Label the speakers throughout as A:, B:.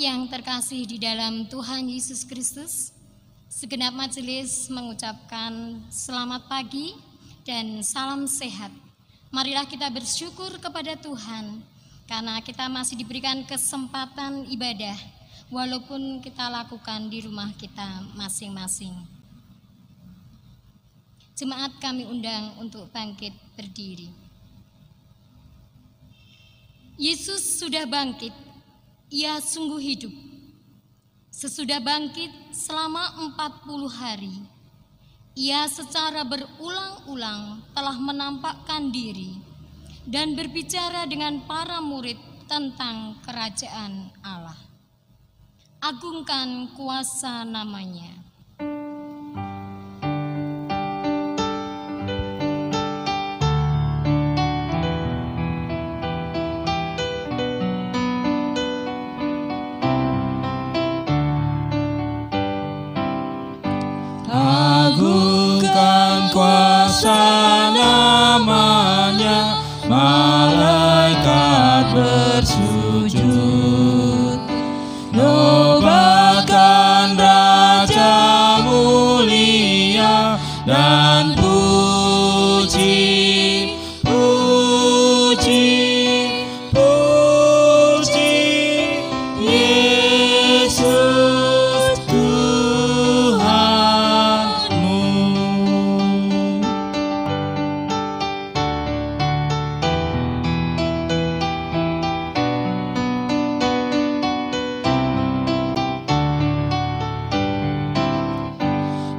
A: yang terkasih di dalam Tuhan Yesus Kristus, segenap majelis mengucapkan selamat pagi dan salam sehat. Marilah kita bersyukur kepada Tuhan karena kita masih diberikan kesempatan ibadah walaupun kita lakukan di rumah kita masing-masing. Jemaat kami undang untuk bangkit berdiri. Yesus sudah bangkit, Ia sungguh hidup. Sesudah bangkit selama 40 hari, Ia secara berulang-ulang telah menampakkan diri dan berbicara dengan para murid tentang kerajaan Allah. Agungkan kuasa nama-Nya.
B: Agungkan kuasa nama-Nya, malaikat bersujud. Nobatkan Raja mulia dan puji, puji, puji Yesus Tuhanmu.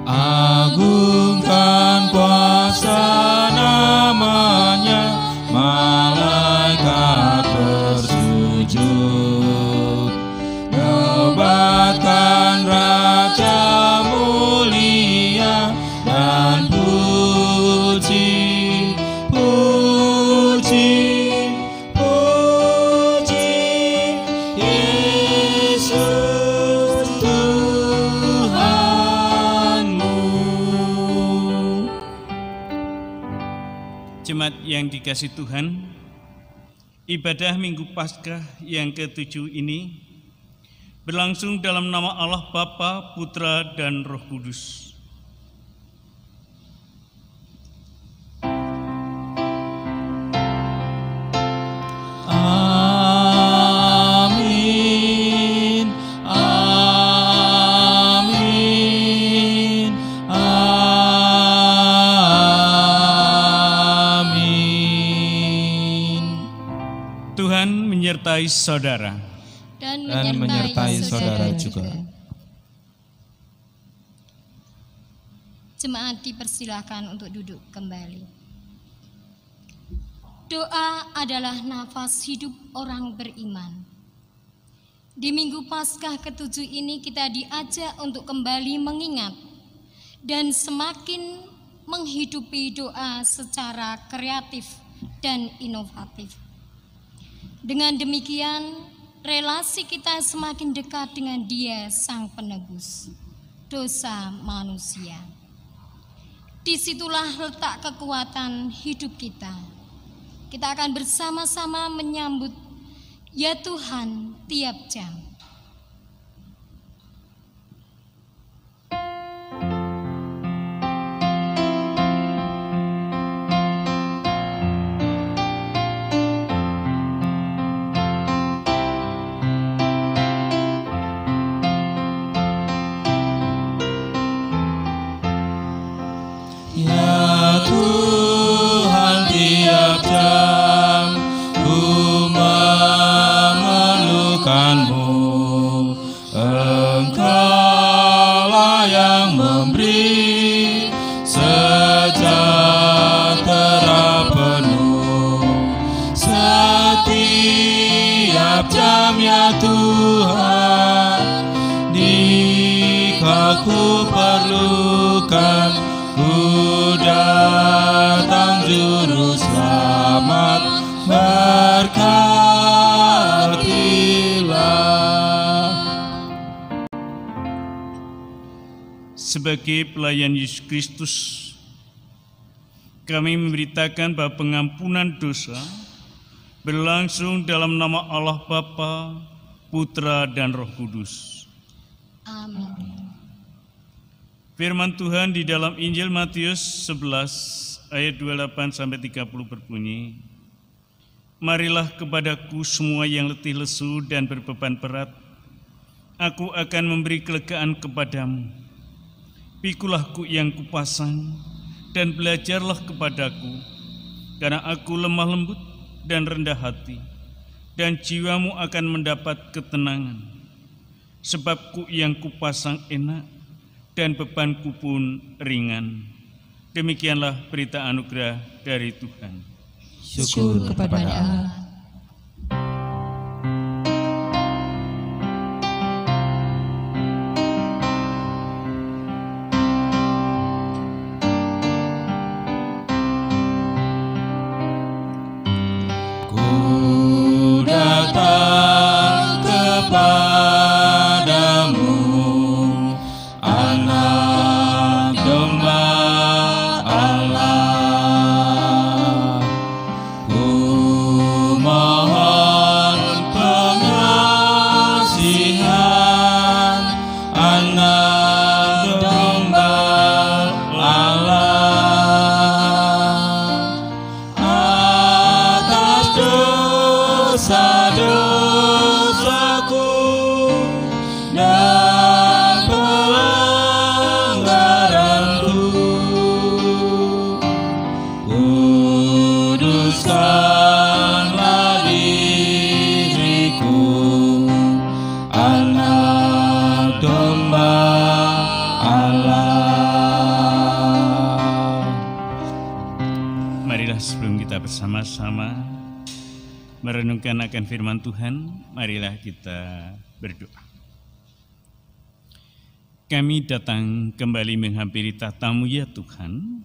B: Agungkan kuasa nama-Nya, malaikat bersujud. Nobatkan Raja mulia dan puji, puji, puji Yesus Tuhanmu.
C: Jemaat yang dikasihi Tuhan, ibadah Minggu Paskah yang ke-7 ini berlangsung dalam nama Allah Bapa, Putra, dan Roh Kudus.
B: Amin, amin, amin.
C: Tuhan menyertai saudara.
A: Dan
B: menyertai saudara juga.
A: Jemaat dipersilakan untuk duduk kembali. Doa adalah nafas hidup orang beriman. Di Minggu Paskah ke-7 ini kita diajak untuk kembali mengingat dan semakin menghidupi doa secara kreatif dan inovatif. Dengan demikian, relasi kita semakin dekat dengan Dia Sang Penebus dosa manusia. Disitulah letak kekuatan hidup kita. Kita akan bersama-sama menyambut Ya Tuhan tiap jam.
B: Ya Tuhan, tiap jam ku memerlukan-Mu. Engkaulah yang memberi sejahtera penuh setiap jam, ya Tuhan. Jika ku perlukan, ku datang, Juru Selamat, berkatilah.
C: Sebagai pelayan Yesus Kristus, kami memberitakan bahwa pengampunan dosa berlangsung dalam nama Allah Bapa, Putra dan Roh Kudus.
A: Amin.
C: Firman Tuhan di dalam Injil Matius 11 ayat 28 sampai 30 berbunyi, "Marilah kepadaku semua yang letih lesu dan berbeban berat, aku akan memberi kelegaan kepadamu. Pikulah kuk yang kupasang dan belajarlah kepadaku, karena aku lemah lembut dan rendah hati, dan jiwamu akan mendapat ketenangan. Sebab kuk yang kupasang enak dan bebanku pun ringan." Demikianlah berita anugerah dari Tuhan.
B: Syukur kepada Allah. Ku datang kepadamu, Anak Domba Allah. Ku mohon pengasihan, Anak Domba Allah. Atas dosa-dosaku dan pelanggaranku, kuduskanlah diriku, Anak Domba Allah.
C: Marilah sebelum kita bersama-sama merenungkan akan firman Tuhan, marilah kita berdoa. Kami datang kembali menghampiri tahta-Mu ya Tuhan,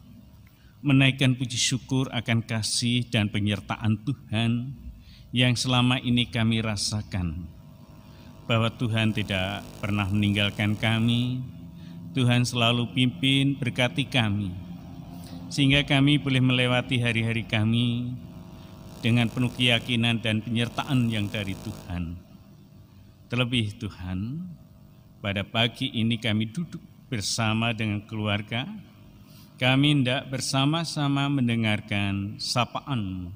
C: menaikkan puji syukur akan kasih dan penyertaan Tuhan yang selama ini kami rasakan, bahwa Tuhan tidak pernah meninggalkan kami, Tuhan selalu pimpin berkati kami, sehingga kami boleh melewati hari-hari kami dengan penuh keyakinan dan penyertaan yang dari Tuhan. Terlebih Tuhan, pada pagi ini kami duduk bersama dengan keluarga, kami hendak bersama-sama mendengarkan sapaan-Mu.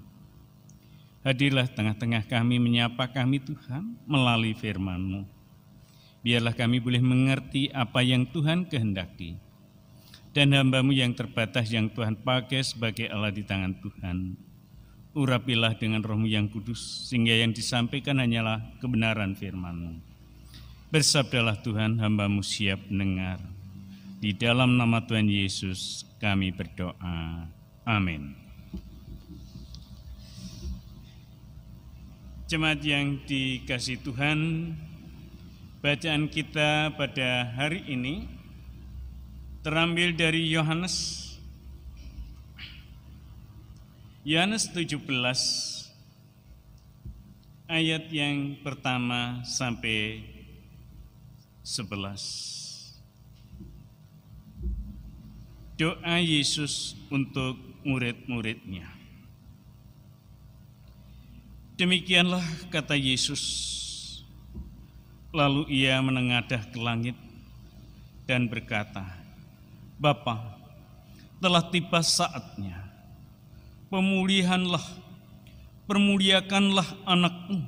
C: Hadirlah tengah-tengah kami, menyapa kami Tuhan melalui firman-Mu. Biarlah kami boleh mengerti apa yang Tuhan kehendaki, dan hamba-Mu yang terbatas yang Tuhan pakai sebagai alat di tangan Tuhan, urapilah dengan Roh-Mu yang kudus, sehingga yang disampaikan hanyalah kebenaran firman-Mu. Bersabdalah Tuhan, hamba-Mu siap mendengar. Di dalam nama Tuhan Yesus kami berdoa. Amin. Jemaat yang dikasihi Tuhan, bacaan kita pada hari ini terambil dari Yohanes 17 ayat yang pertama sampai 11. Doa Yesus untuk murid-muridnya. Demikianlah kata Yesus, lalu ia menengadah ke langit dan berkata, "Bapa, telah tiba saatnya. Permuliakanlah anak-Mu,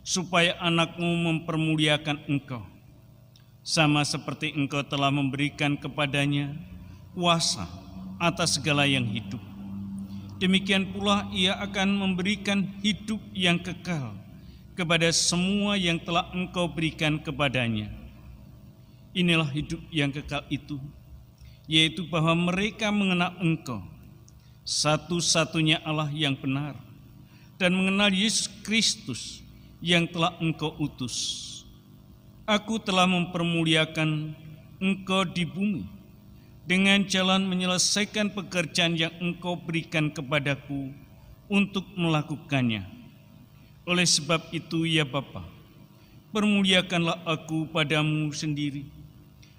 C: supaya anak-Mu mempermuliakan Engkau, sama seperti Engkau telah memberikan kepadanya kuasa atas segala yang hidup. Demikian pula ia akan memberikan hidup yang kekal kepada semua yang telah Engkau berikan kepadanya. Inilah hidup yang kekal itu, yaitu bahwa mereka mengenal Engkau, satu-satunya Allah yang benar, dan mengenal Yesus Kristus yang telah Engkau utus. Aku telah mempermuliakan Engkau di bumi dengan jalan menyelesaikan pekerjaan yang Engkau berikan kepadaku untuk melakukannya. Oleh sebab itu ya Bapa, permuliakanlah aku padamu sendiri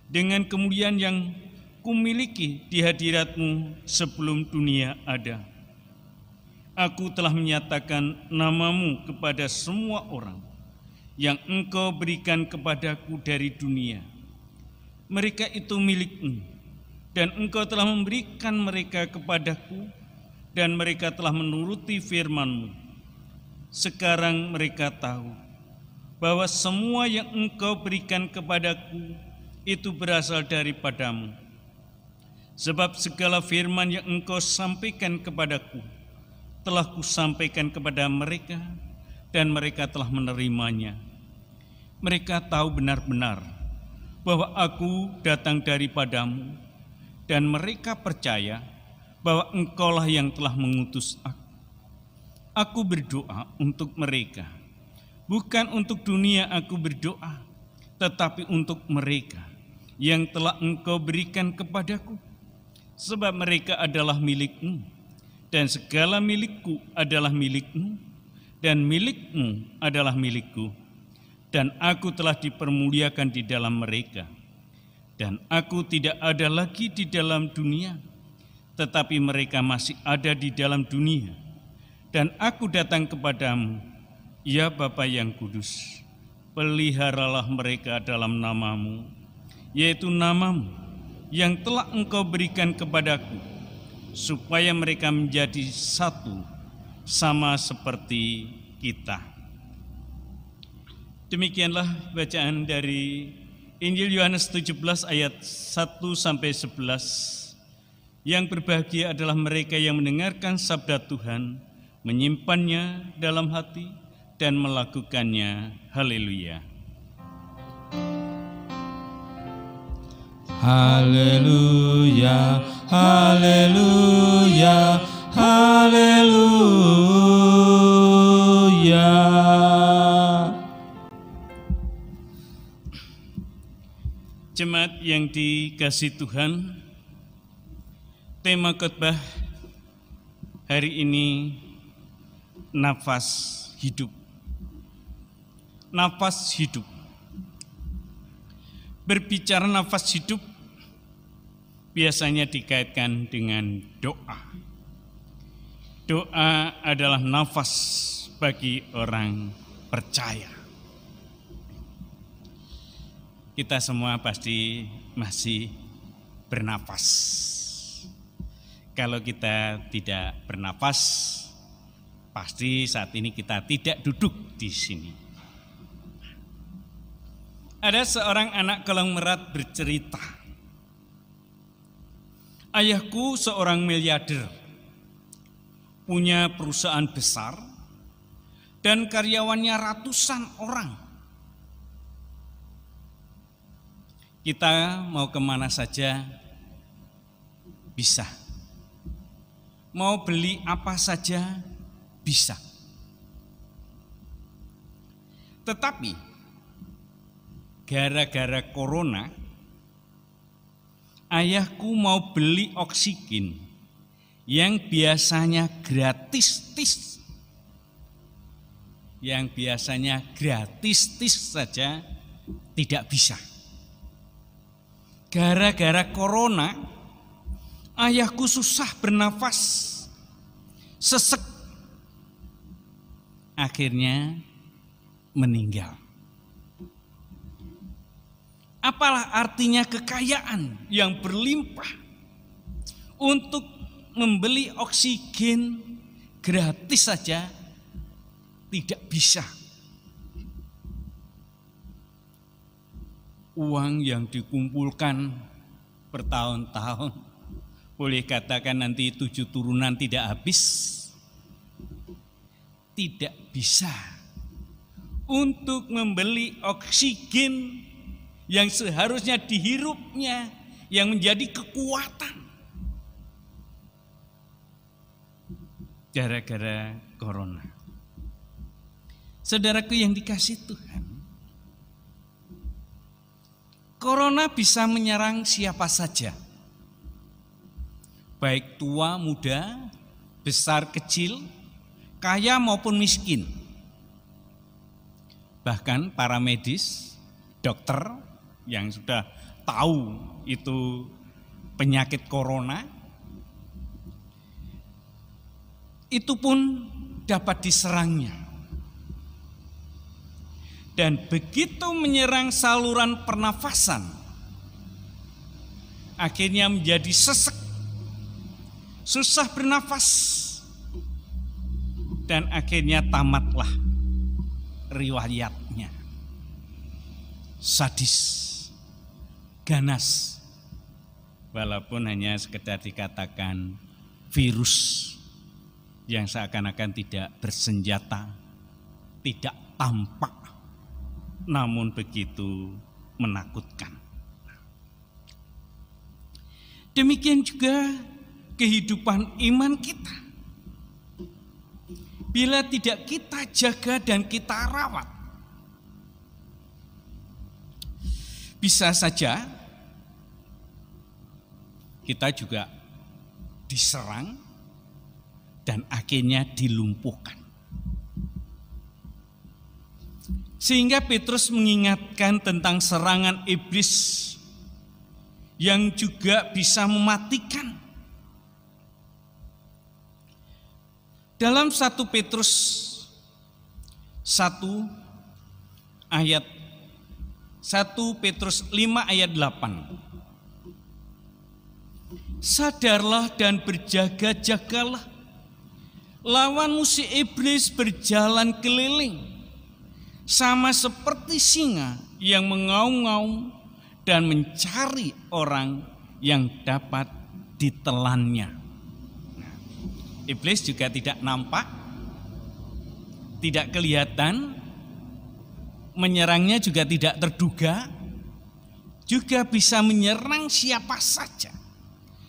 C: dengan kemuliaan yang kumiliki di hadirat-Mu sebelum dunia ada. Aku telah menyatakan nama-Mu kepada semua orang yang Engkau berikan kepadaku dari dunia. Mereka itu milik-Mu, dan Engkau telah memberikan mereka kepadaku, dan mereka telah menuruti firman-Mu. Sekarang mereka tahu bahwa semua yang Engkau berikan kepadaku itu berasal daripada-Mu. Sebab segala firman yang Engkau sampaikan kepadaku telah kusampaikan kepada mereka, dan mereka telah menerimanya. Mereka tahu benar-benar bahwa aku datang daripada-Mu, dan mereka percaya bahwa Engkaulah yang telah mengutus aku. Aku berdoa untuk mereka, bukan untuk dunia aku berdoa, tetapi untuk mereka yang telah Engkau berikan kepadaku. Sebab mereka adalah milik-Mu, dan segala milikku adalah milik-Mu, dan milik-Mu adalah milikku. Dan aku telah dipermuliakan di dalam mereka. Dan aku tidak ada lagi di dalam dunia, tetapi mereka masih ada di dalam dunia. Dan aku datang kepadamu, ya Bapa yang kudus, peliharalah mereka dalam nama-Mu, yaitu nama-Mu yang telah Engkau berikan kepadaku, supaya mereka menjadi satu, sama seperti kita. Demikianlah bacaan dari Injil Yohanes 17 ayat 1-11. Yang berbahagia adalah mereka yang mendengarkan sabda Tuhan, menyimpannya dalam hati, dan melakukannya. Haleluya.
B: Haleluya, haleluya, haleluya.
C: Jemaat yang dikasihi Tuhan, tema khotbah hari ini nafas hidup. Nafas hidup. Berbicara nafas hidup biasanya dikaitkan dengan doa. Doa adalah nafas bagi orang percaya. Kita semua pasti masih bernafas. Kalau kita tidak bernafas, pasti saat ini kita tidak duduk di sini. Ada seorang anak konglomerat bercerita, ayahku seorang miliarder, punya perusahaan besar dan karyawannya ratusan orang. Kita mau kemana saja bisa, mau beli apa saja bisa. Tetapi gara-gara corona, ayahku mau beli oksigen yang biasanya gratis, saja tidak bisa. Gara-gara corona, ayahku susah bernafas, sesek, akhirnya meninggal. Apalah artinya kekayaan yang berlimpah untuk membeli oksigen gratis saja tidak bisa. Uang yang dikumpulkan bertahun-tahun, boleh katakan nanti 7 turunan tidak habis, tidak bisa untuk membeli oksigen yang seharusnya dihirupnya, yang menjadi kekuatan. Gara-gara corona. Saudaraku yang dikasihi Tuhan, corona bisa menyerang siapa saja, baik tua, muda, besar, kecil, kaya maupun miskin. Bahkan para medis, dokter yang sudah tahu itu penyakit corona, itu pun dapat diserangnya. dan begitu menyerang saluran pernafasan, akhirnya menjadi sesek, susah bernafas, dan akhirnya tamatlah riwayatnya. Sadis, ganas, walaupun hanya sekedar dikatakan virus yang seakan-akan tidak bersenjata, tidak tampak, namun begitu menakutkan. Demikian juga kehidupan iman kita. Bila tidak kita jaga dan kita rawat, bisa saja kita juga diserang dan akhirnya dilumpuhkan. Sehingga Petrus mengingatkan tentang serangan iblis yang juga bisa mematikan. Dalam 1 Petrus 5 ayat 8. Sadarlah dan berjaga-jagalah, lawanmu si iblis berjalan keliling sama seperti singa yang mengaum-ngaum dan mencari orang yang dapat ditelannya. Iblis juga tidak nampak, tidak kelihatan, menyerangnya juga tidak terduga, juga bisa menyerang siapa saja.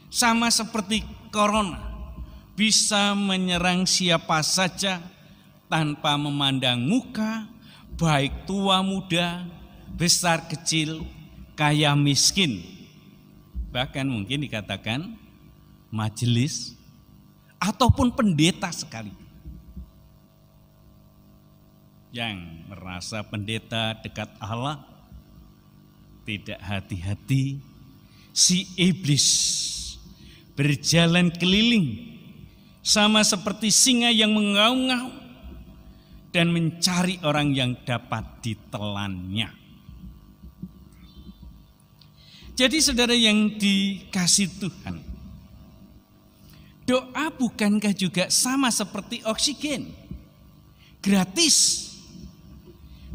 C: Sama seperti corona, bisa menyerang siapa saja tanpa memandang muka, baik tua muda, besar kecil, kaya miskin. Bahkan mungkin dikatakan majelis ataupun pendeta sekali. Yang merasa pendeta dekat Allah, tidak hati-hati, si iblis berjalan keliling sama seperti singa yang mengaum-ngaum dan mencari orang yang dapat ditelannya. Jadi saudara yang dikasih Tuhan, doa bukankah juga sama seperti oksigen? Gratis,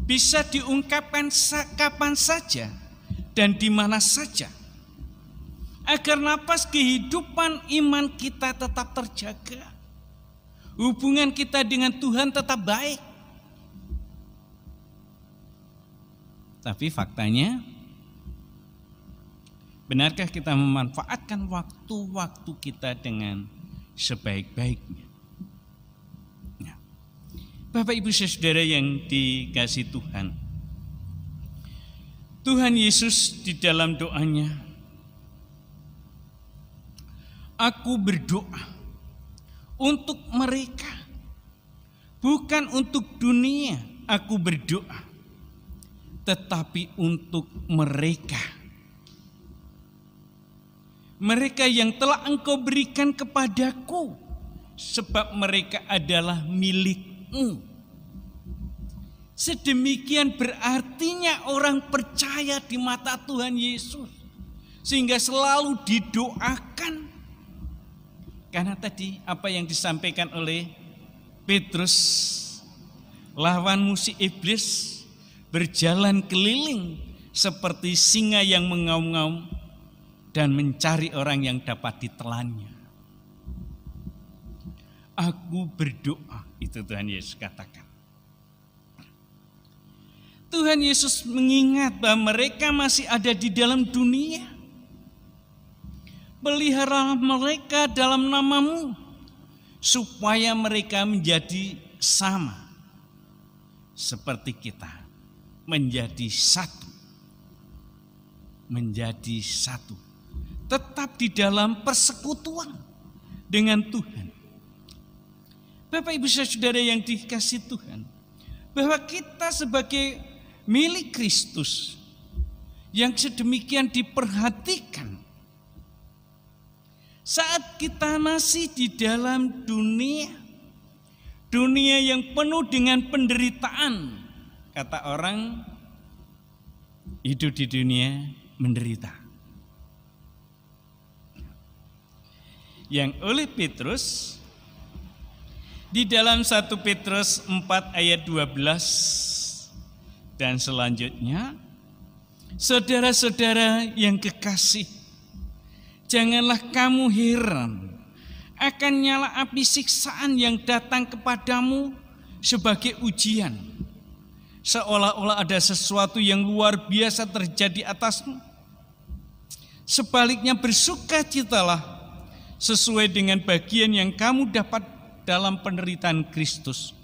C: bisa diungkapkan kapan saja dan di mana saja, agar napas kehidupan iman kita tetap terjaga, hubungan kita dengan Tuhan tetap baik. Tapi faktanya, benarkah kita memanfaatkan waktu-waktu kita dengan sebaik-baiknya? Nah, Bapak Ibu Saudara yang dikasih Tuhan, Tuhan Yesus di dalam doanya, aku berdoa untuk mereka, bukan untuk dunia aku berdoa, tetapi untuk mereka. Mereka yang telah Engkau berikan kepadaku, sebab mereka adalah milik-Mu. Sedemikian berartinya orang percaya di mata Tuhan Yesus, sehingga selalu didoakan. Karena tadi apa yang disampaikan oleh Petrus, lawanmu si iblis berjalan keliling seperti singa yang mengaum-ngaum dan mencari orang yang dapat ditelannya. Aku berdoa, itu Tuhan Yesus katakan. Tuhan Yesus mengingat bahwa mereka masih ada di dalam dunia. Pelihara mereka dalam nama-Mu, supaya mereka menjadi sama seperti kita, menjadi satu, tetap di dalam persekutuan dengan Tuhan. Bapak Ibu Saudara yang dikasih Tuhan, bahwa kita sebagai milik Kristus yang sedemikian diperhatikan, saat kita masih di dalam dunia yang penuh dengan penderitaan, kata orang, hidup di dunia menderita. Yang oleh Petrus di dalam 1 Petrus 4 ayat 12 dan selanjutnya, saudara-saudara yang kekasih, janganlah kamu heran akan nyala api siksaan yang datang kepadamu sebagai ujian, seolah-olah ada sesuatu yang luar biasa terjadi atasmu. Sebaliknya bersukacitalah sesuai dengan bagian yang kamu dapat dalam penderitaan Kristus,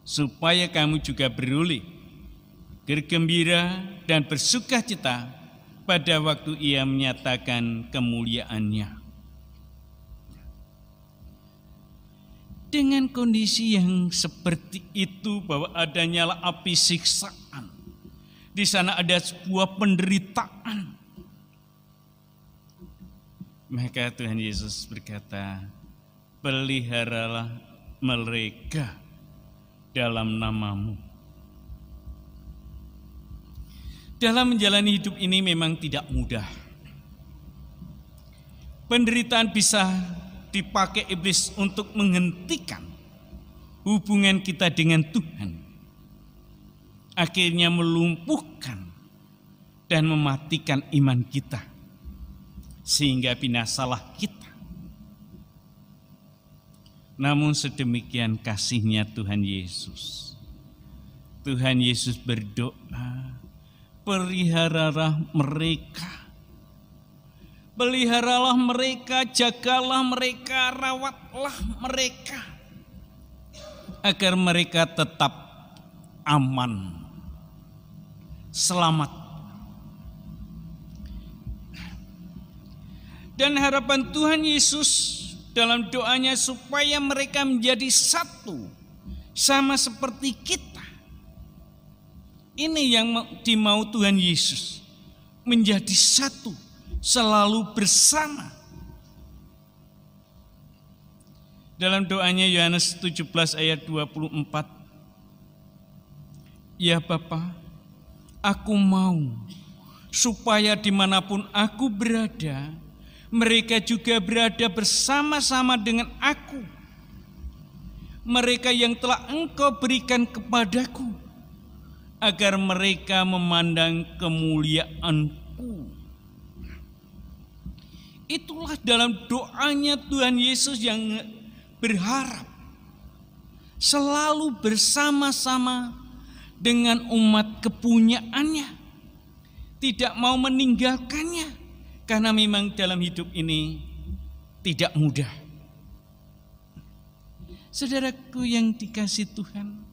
C: supaya kamu juga beroleh bergembira dan bersukacita pada waktu Ia menyatakan kemuliaannya. Dengan kondisi yang seperti itu, bahwa ada nyala api siksaan, di sana ada sebuah penderitaan, maka Tuhan Yesus berkata, peliharalah mereka dalam namamu. Dalam menjalani hidup ini memang tidak mudah. Penderitaan bisa dipakai iblis untuk menghentikan hubungan kita dengan Tuhan, akhirnya melumpuhkan dan mematikan iman kita, sehingga binasalah kita. Namun sedemikian kasihnya Tuhan Yesus. Tuhan Yesus berdoa, peliharalah mereka. Peliharalah mereka, jagalah mereka, rawatlah mereka, agar mereka tetap aman, selamat. Dan harapan Tuhan Yesus dalam doanya supaya mereka menjadi satu, sama seperti kita. Ini yang dimau Tuhan Yesus, menjadi satu, selalu bersama. Dalam doanya Yohanes 17 ayat 24, ya Bapa, aku mau supaya dimanapun aku berada, mereka juga berada bersama-sama dengan aku. Mereka yang telah Engkau berikan kepadaku, agar mereka memandang kemuliaan-Ku. Itulah dalam doanya Tuhan Yesus yang berharap selalu bersama-sama dengan umat kepunyaannya, tidak mau meninggalkannya. Karena memang dalam hidup ini tidak mudah. Saudaraku yang dikasihi Tuhan,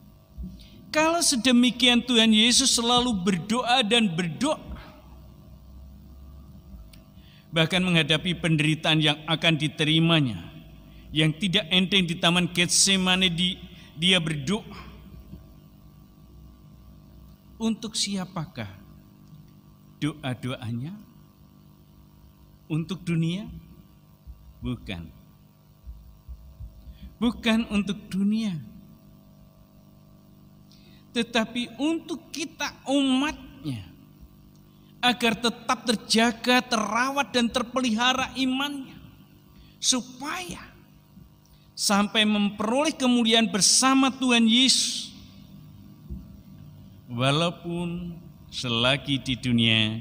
C: kalau sedemikian Tuhan Yesus selalu berdoa dan berdoa, bahkan menghadapi penderitaan yang akan diterimanya, yang tidak enteng di Taman Getsemane, dia berdoa. Untuk siapakah doa-doanya? Untuk dunia? Bukan. Bukan untuk dunia. Tetapi untuk kita umatnya, agar tetap terjaga, terawat dan terpelihara imannya, supaya sampai memperoleh kemuliaan bersama Tuhan Yesus, walaupun selagi di dunia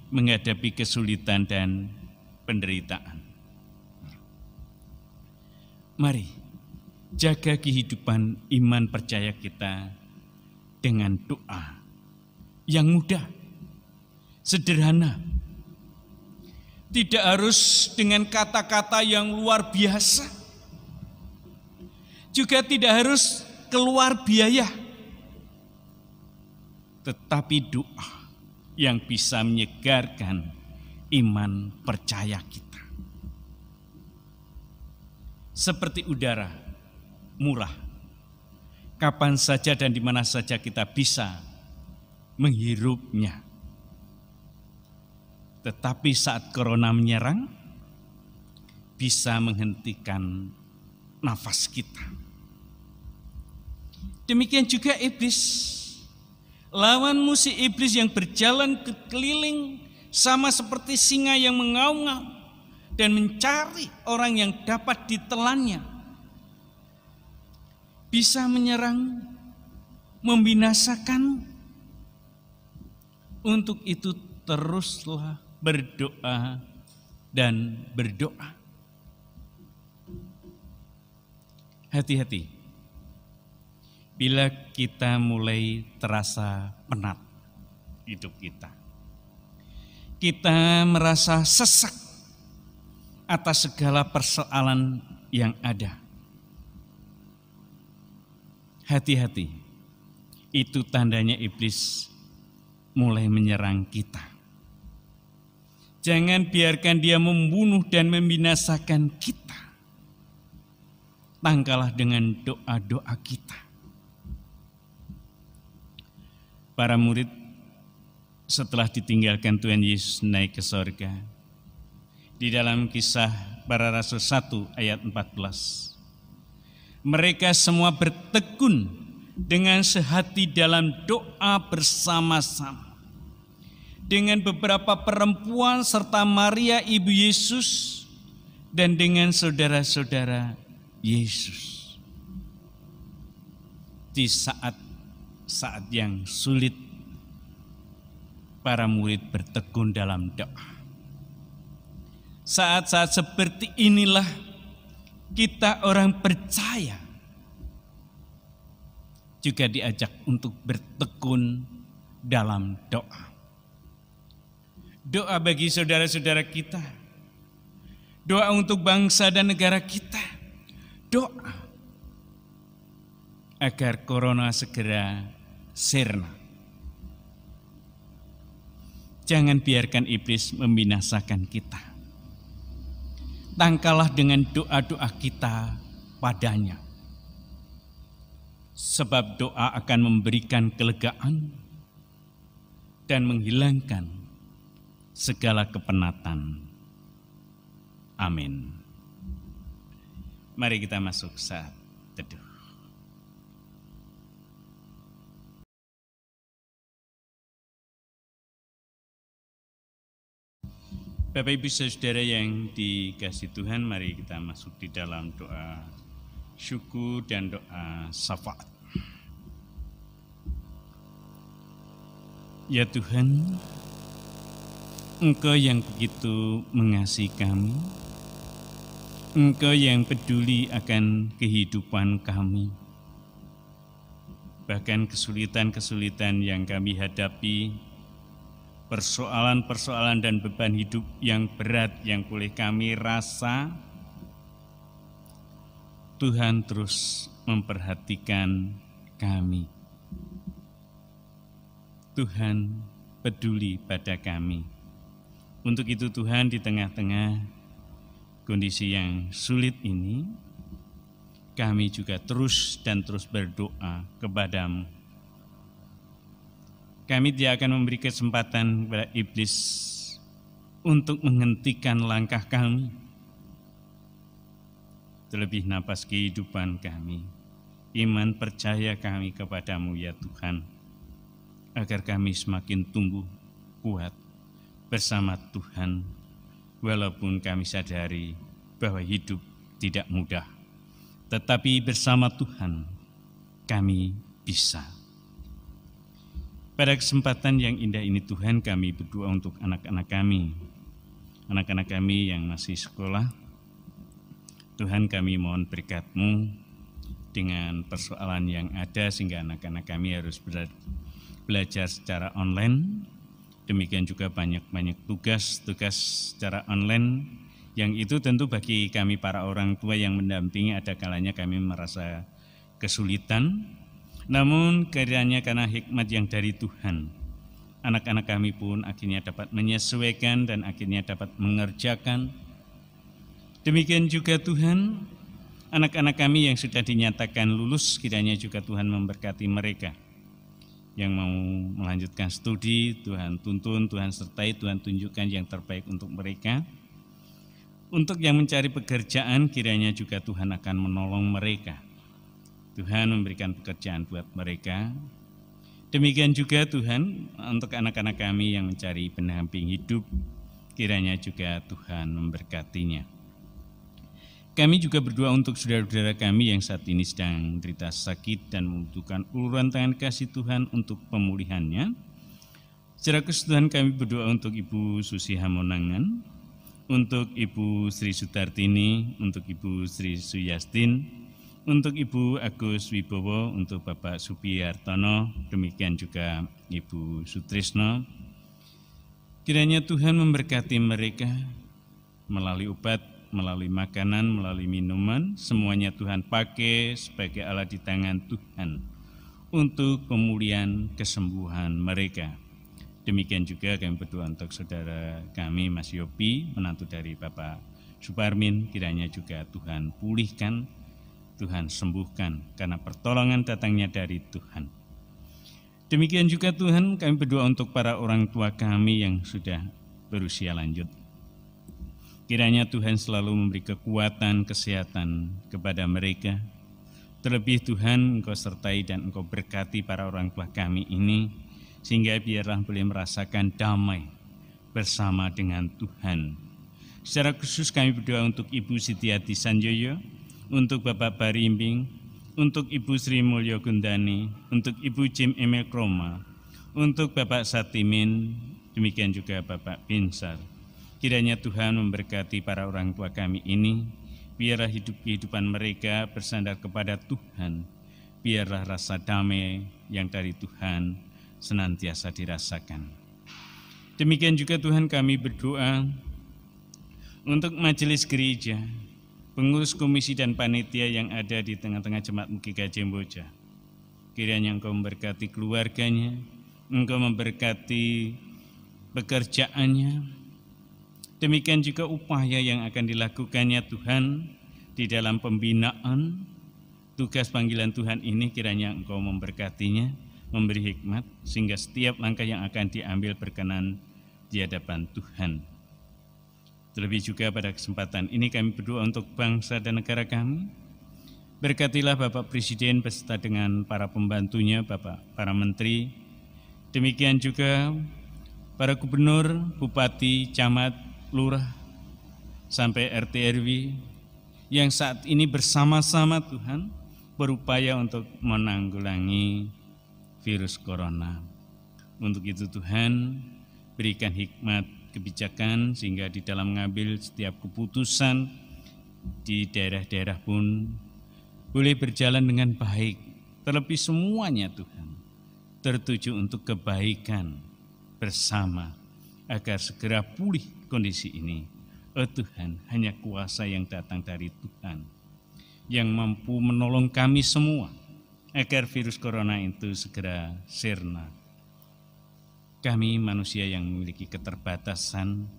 C: menghadapi kesulitan dan penderitaan. Mari jaga kehidupan iman percaya kita dengan doa yang mudah, sederhana. Tidak harus dengan kata-kata yang luar biasa, juga tidak harus keluar biaya, tetapi doa yang bisa menyegarkan iman percaya kita. Seperti udara murah, kapan saja dan di mana saja kita bisa menghirupnya. Tetapi saat corona menyerang, bisa menghentikan nafas kita. Demikian juga iblis Lawanmu si iblis yang berjalan keliling sama seperti singa yang mengaum-ngaum dan mencari orang yang dapat ditelannya. Bisa menyerang, membinasakan. Untuk itu teruslah berdoa dan berdoa. Hati-hati. Bila kita mulai terasa penat hidup kita. Kita merasa sesak atas segala persoalan yang ada. Hati-hati, itu tandanya iblis mulai menyerang kita. Jangan biarkan dia membunuh dan membinasakan kita. Tangkallah dengan doa-doa kita. Para murid setelah ditinggalkan Tuhan Yesus naik ke sorga, di dalam Kisah Para Rasul 1 ayat 14, mereka semua bertekun dengan sehati dalam doa bersama-sama dengan beberapa perempuan serta Maria ibu Yesus dan dengan saudara-saudara Yesus. Di saat yang sulit, para murid bertekun dalam doa. Saat-saat seperti inilah kita orang percaya juga diajak untuk bertekun dalam doa. Doa bagi saudara-saudara kita. Doa untuk bangsa dan negara kita. Doa agar corona segera sirna. Jangan biarkan iblis membinasakan kita. Tangkallah dengan doa-doa kita padanya. Sebab doa akan memberikan kelegaan dan menghilangkan segala kepenatan. Amin. Mari kita masuk saat teduh. Bapak Ibu Saudara yang dikasihi Tuhan, mari kita masuk di dalam doa syukur dan doa syafaat. Ya Tuhan, Engkau yang begitu mengasihi kami, Engkau yang peduli akan kehidupan kami, bahkan kesulitan-kesulitan yang kami hadapi, persoalan-persoalan dan beban hidup yang berat yang boleh kami rasa, Tuhan terus memperhatikan kami. Tuhan peduli pada kami. Untuk itu Tuhan, di tengah-tengah kondisi yang sulit ini, kami juga terus berdoa kepada-Mu. Kami tidak akan memberi kesempatan kepada iblis untuk menghentikan langkah kami. Terlebih napas kehidupan kami, iman percaya kami kepada-Mu ya Tuhan, agar kami semakin tumbuh kuat bersama Tuhan, walaupun kami sadari bahwa hidup tidak mudah, tetapi bersama Tuhan kami bisa. Pada kesempatan yang indah ini Tuhan, kami berdoa untuk anak-anak kami yang masih sekolah. Tuhan, kami mohon berkat-Mu dengan persoalan yang ada sehingga anak-anak kami harus belajar secara online. Demikian juga banyak tugas secara online yang itu tentu bagi kami para orang tua yang mendampingi ada kalanya kami merasa kesulitan. Namun kiranya karena hikmat yang dari Tuhan, anak-anak kami pun akhirnya dapat menyesuaikan dan akhirnya dapat mengerjakan. Demikian juga Tuhan, anak-anak kami yang sudah dinyatakan lulus, kiranya juga Tuhan memberkati mereka. Yang mau melanjutkan studi, Tuhan tuntun, Tuhan sertai, Tuhan tunjukkan yang terbaik untuk mereka. Untuk yang mencari pekerjaan, kiranya juga Tuhan akan menolong mereka. Tuhan memberikan pekerjaan buat mereka, Demikian juga Tuhan untuk anak-anak kami yang mencari pendamping hidup, kiranya juga Tuhan memberkatinya. Kami juga berdoa untuk saudara-saudara kami yang saat ini sedang menderita sakit dan membutuhkan uluran tangan kasih Tuhan untuk pemulihannya. Secara keseluruhan kami berdoa untuk Ibu Susi Hamonangan, untuk Ibu Sri Sutartini, untuk Ibu Sri Suyastin, untuk Ibu Agus Wibowo, untuk Bapak Supiyartono, demikian juga Ibu Sutrisno. Kiranya Tuhan memberkati mereka melalui obat, melalui makanan, melalui minuman, semuanya Tuhan pakai sebagai alat di tangan Tuhan untuk pemulihan kesembuhan mereka. Demikian juga kami berdoa untuk saudara kami Mas Yopi, menantu dari Bapak Suparmin, kiranya juga Tuhan pulihkan, Tuhan sembuhkan, karena pertolongan datangnya dari Tuhan. Demikian juga Tuhan kami berdoa untuk para orang tua kami yang sudah berusia lanjut. Kiranya Tuhan selalu memberi kekuatan, kesehatan kepada mereka. Terlebih Tuhan Engkau sertai dan Engkau berkati para orang tua kami ini, sehingga biarlah boleh merasakan damai bersama dengan Tuhan. Secara khusus kami berdoa untuk Ibu Sitiati Sanjoyo, untuk Bapak Barimbing, untuk Ibu Sri Mulyo Gundani, untuk Ibu Jim Emil Kroma, untuk Bapak Satimin, demikian juga Bapak Binsar. Kiranya Tuhan memberkati para orang tua kami ini, biarlah hidup kehidupan mereka bersandar kepada Tuhan, biarlah rasa damai yang dari Tuhan senantiasa dirasakan. Demikian juga Tuhan kami berdoa untuk majelis gereja, pengurus komisi dan panitia yang ada di tengah-tengah Jemaat Mukika Jemboja. Kiranya Engkau memberkati keluarganya, Engkau memberkati pekerjaannya. Demikian juga upaya yang akan dilakukannya Tuhan di dalam pembinaan tugas panggilan Tuhan ini, kiranya Engkau memberkatinya, memberi hikmat, sehingga setiap langkah yang akan diambil berkenan di hadapan Tuhan. Terlebih juga pada kesempatan ini kami berdoa untuk bangsa dan negara kami. Berkatilah Bapak Presiden beserta dengan para pembantunya, para menteri. Demikian juga para gubernur, bupati, camat, lurah, sampai RT RW yang saat ini bersama-sama Tuhan berupaya untuk menanggulangi virus corona. Untuk itu Tuhan berikan hikmat kebijakan sehingga di dalam mengambil setiap keputusan di daerah-daerah pun boleh berjalan dengan baik. Terlebih semuanya Tuhan tertuju untuk kebaikan bersama agar segera pulih kondisi ini. Oh Tuhan, hanya kuasa yang datang dari Tuhan yang mampu menolong kami semua agar virus corona itu segera sirna. Kami manusia yang memiliki keterbatasan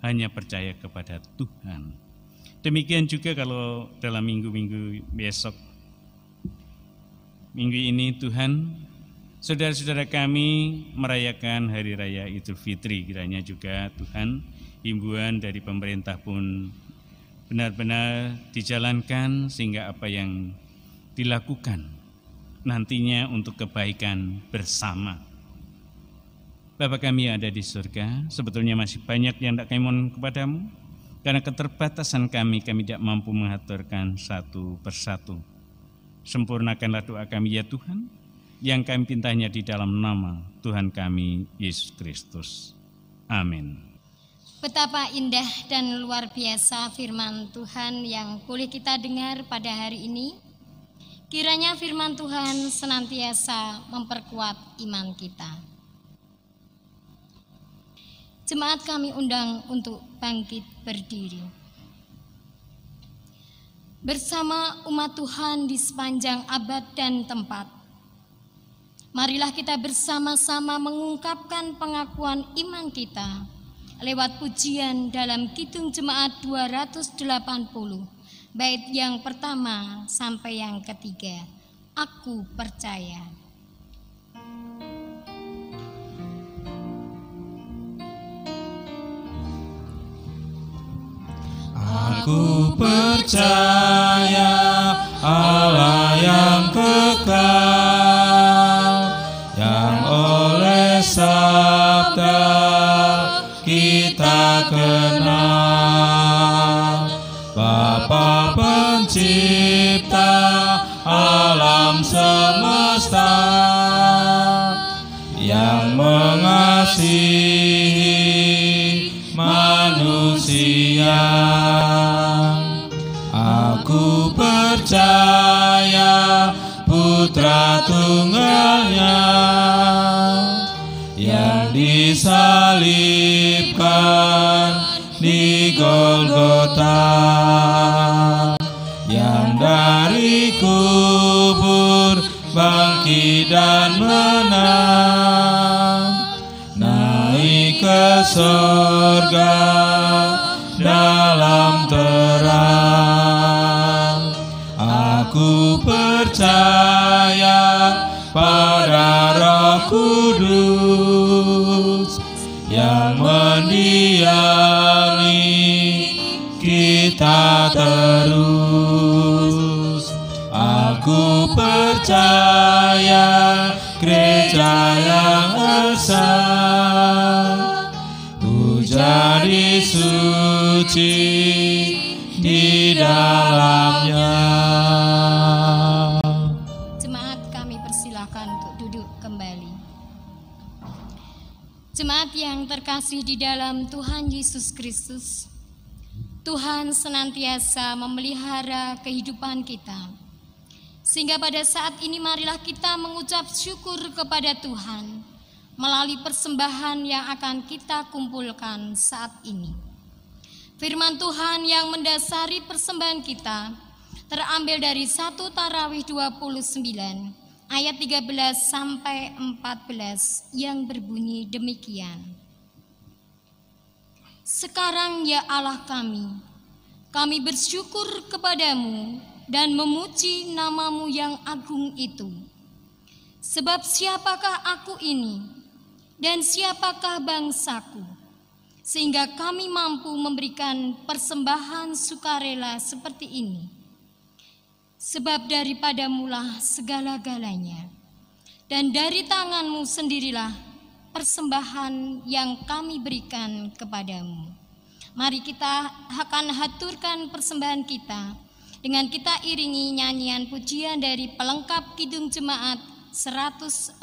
C: hanya percaya kepada Tuhan. Demikian juga kalau dalam minggu-minggu besok, minggu ini Tuhan, saudara-saudara kami merayakan Hari Raya Idul Fitri, kiranya juga Tuhan himbauan dari pemerintah pun benar-benar dijalankan sehingga apa yang dilakukan nantinya untuk kebaikan bersama. Bapa kami yang ada di surga, sebetulnya masih banyak yang tidak kami mohon kepadamu, karena keterbatasan kami tidak mampu mengaturkan satu persatu. Sempurnakanlah doa kami ya Tuhan, yang kami pintanya di dalam nama Tuhan kami Yesus Kristus. Amin.
A: Betapa indah dan luar biasa firman Tuhan yang boleh kita dengar pada hari ini. Kiranya firman Tuhan senantiasa memperkuat iman kita. Jemaat kami undang untuk bangkit berdiri. Bersama umat Tuhan di sepanjang abad dan tempat, marilah kita bersama-sama mengungkapkan pengakuan iman kita lewat pujian dalam Kidung Jemaat 280, bait yang pertama sampai yang ketiga. Aku percaya.
B: Aku percaya Allah yang kekal, yang mengasihi manusia. Aku percaya Putra Tunggalnya yang disalibkan di Golgota, yang dari kubur bangkit dan menang, naik ke surga dalam terang. Aku percaya pada Roh Kudus yang mendiami kita terus. Aku percaya gereja yang esa, jadi suci di dalamnya.
A: Jemaat, kami persilahkan untuk duduk kembali. Jemaat yang terkasih di dalam Tuhan Yesus Kristus, Tuhan senantiasa memelihara kehidupan kita, sehingga pada saat ini marilah kita mengucap syukur kepada Tuhan melalui persembahan yang akan kita kumpulkan saat ini. Firman Tuhan yang mendasari persembahan kita terambil dari 1 Tarawih 29 ayat 13 sampai 14 yang berbunyi demikian. Sekarang ya Allah kami bersyukur kepadamu dan memuji namamu yang agung itu. Sebab siapakah aku ini dan siapakah bangsaku, sehingga kami mampu memberikan persembahan sukarela seperti ini. Sebab daripadamulah segala-galanya, dan dari tanganmu sendirilah persembahan yang kami berikan kepadamu. Mari kita akan haturkan persembahan kita dengan kita iringi nyanyian pujian dari pelengkap Kidung Jemaat 147.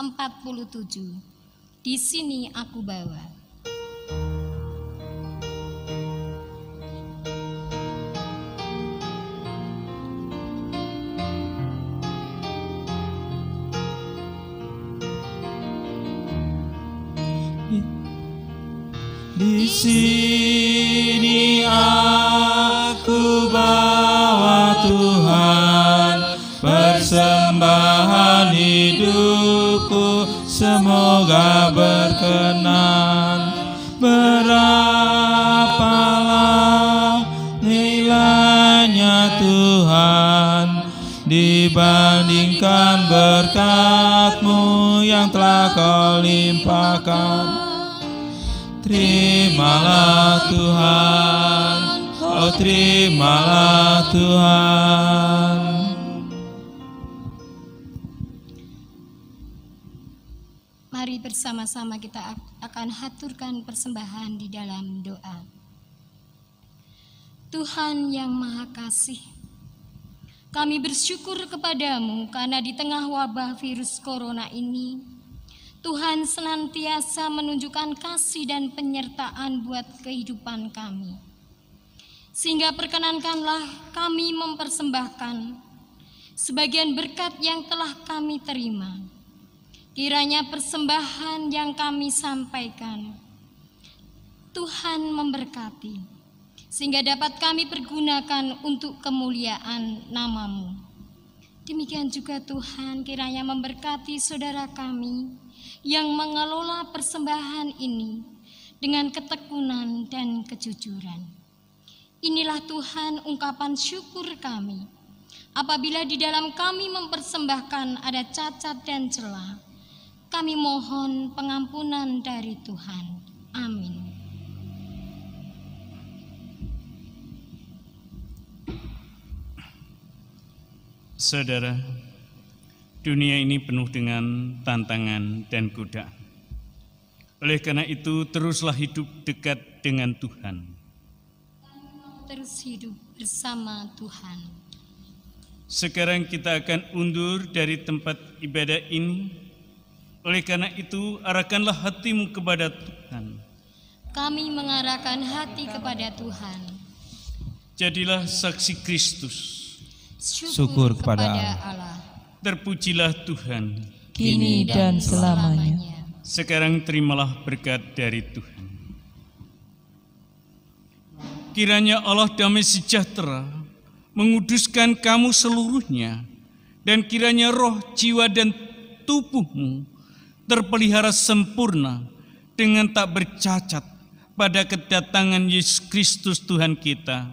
A: Di sini aku bawa.
B: Di sini aku bawa Tuhan persembahan hidupku, semoga berkenan. Berapalah nilainya Tuhan dibandingkan berkat-Mu yang telah Kau limpahkan. Terimalah Tuhan, oh terimalah Tuhan.
A: Mari bersama-sama kita akan haturkan persembahan di dalam doa. Tuhan yang Maha Kasih, kami bersyukur kepadamu karena di tengah wabah virus corona ini, Tuhan senantiasa menunjukkan kasih dan penyertaan buat kehidupan kami. Sehingga perkenankanlah kami mempersembahkan sebagian berkat yang telah kami terima. Kiranya persembahan yang kami sampaikan, Tuhan memberkati, sehingga dapat kami pergunakan untuk kemuliaan nama-Mu. Demikian juga Tuhan kiranya memberkati saudara kami yang mengelola persembahan ini dengan ketekunan dan kejujuran. Inilah Tuhan ungkapan syukur kami. Apabila di dalam kami mempersembahkan ada cacat dan celah, kami mohon pengampunan dari Tuhan. Amin.
C: Saudara, dunia ini penuh dengan tantangan dan godaan. Oleh karena itu, teruslah hidup dekat dengan Tuhan.
A: Terus hidup bersama Tuhan.
C: Sekarang kita akan undur dari tempat ibadah ini Oleh karena itu, arahkanlah hatimu kepada Tuhan.
A: Kami mengarahkan hati kepada Tuhan.
C: Jadilah saksi Kristus.
B: Syukur kepada
A: Allah.
C: Terpujilah Tuhan.
D: Kini dan selamanya.
C: Sekarang terimalah berkat dari Tuhan. Kiranya Allah damai sejahtera menguduskan kamu seluruhnya, dan kiranya roh, jiwa, dan tubuhmu terpelihara sempurna dengan tak bercacat pada kedatangan Yesus Kristus Tuhan kita.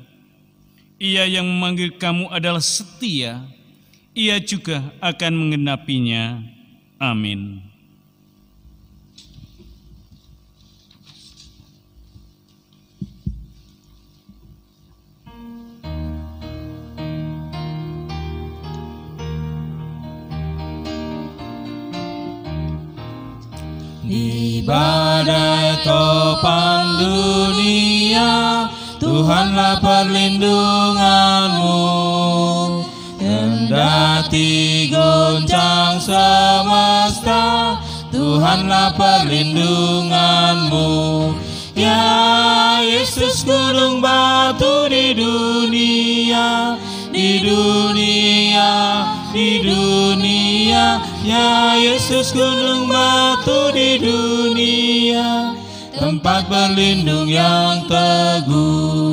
C: Ia yang memanggil kamu adalah setia, Ia juga akan menggenapinya. Amin.
B: Di badai topan dunia, Tuhanlah perlindunganmu. Kendati goncang semesta, Tuhanlah perlindunganmu. Ya Yesus, gunung batu di dunia, di dunia, di dunia. Ya Yesus, gunung batu di dunia, tempat berlindung yang teguh.